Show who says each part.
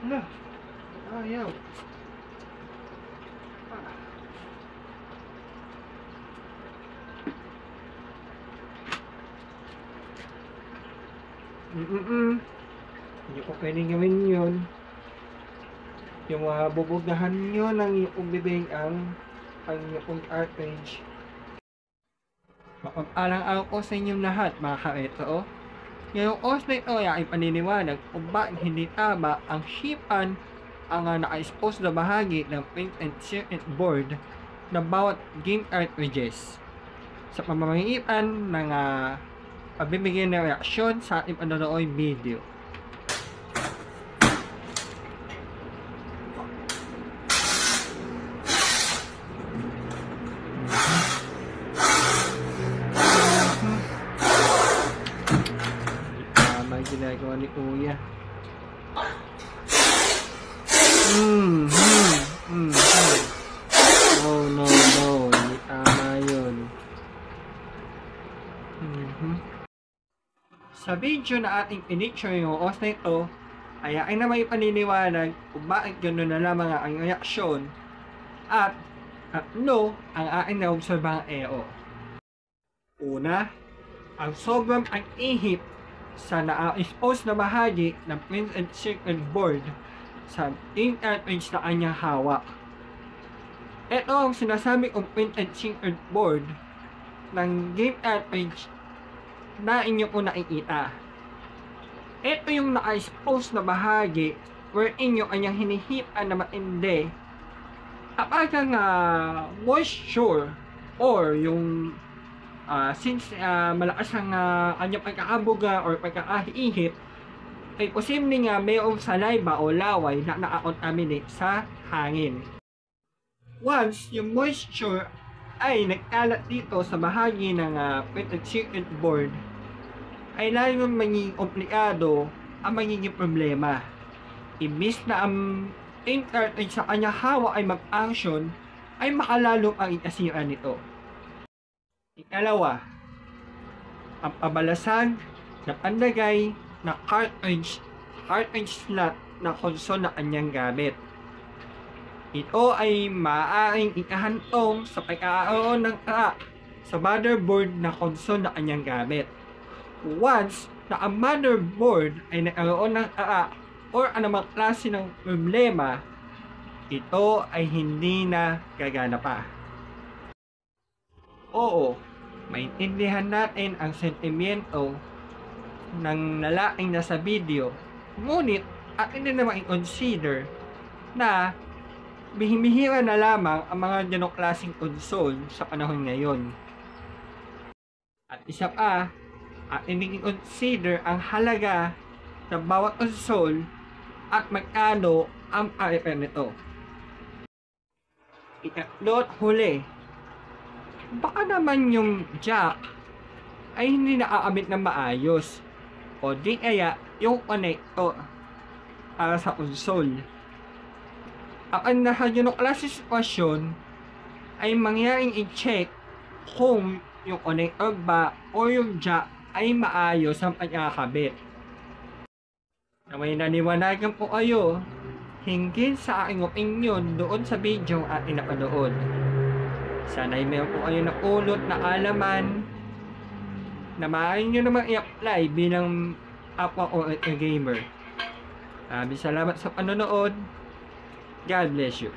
Speaker 1: Hala, ayaw. Hindi ko pwedeng gawin yun. Yung bubugnahan nyo ng iyong bibig ang iyong cartridge. Mapag-alang ako sa inyong lahat, mga ka-retro. Ngayong oras na ito ay paniniwanag kung bakit hindi tama ang shipan ang naka-expose na bahagi ng print and circuit board ng bawat game cartridges sa pamamagitan ng pagbibigay ng reaksyon sa ating panonood video. Tama yung ginagawa ni Kuya. Oh no, hindi tama yun. Sa video na ating pinicture yung oras na ito, ay na may paniniwanag kung bakit gano'n na lamang ang reaksyon at no ang aking naobserbang EO. Una, ang sobrang pag-ihip sa na-expose na bahagi ng print and circuit board sa ink cartridge na kanyang hawak. Ito ang sinasabi kong print and circuit board ng game cartridge na inyo po nakikita. Ito yung naka-expose na bahagi wherein yung kanyang hinihipan na matindi kapag ang moisture or yung since malakas ang kanyang pagkakabuga or pagkakahihip ay posibleng mayroong saliva o laway na nakakontaminate sa hangin. Once yung moisture ay nagkalat dito sa bahagi ng printed circuit board, ay lalong magiging komplikado ang magiging problema. Imbis na ang ink cartridge sa kanyang hawak ay mag-function, ay makalalo ang ikasira nito. Ikalawa, ang pabalasag na pandagay na cartridge slot na console na kanyang gamit. Ito ay maaaring ikahantong sa pagkakaroon ng crack sa motherboard na console na kanyang gamit. Once na ang motherboard ay nagkaroon ng crack or anumang klase ng problema, ito ay hindi na gagana pa. Oo, maintindihan natin ang sentimento ng lalaking nasa video, ngunit atin din naman i-consider na bihimihira na lamang ang mga ganong klaseng console sa panahon ngayon. At isa pa, atin din i-consider ang halaga ng bawat console at magkano ang repair nito. Ikatlo at huli, baka naman yung jack ay hindi nakakabit na maayos o di kaya yung connector para sa console. Ang nasa ganong klase sitwasyon ay mangyaring i-check kung yung connector ba o yung jack ay maayos ang pagkakabit. Na may naniwanagan po kayo hinggil sa aking opinion doon sa video ating napanood. Sana'y meron po kayo napulot na alaman na maaari nyo naman i-apply bilang kapwa o gamer. Salamat sa panonood. God bless you.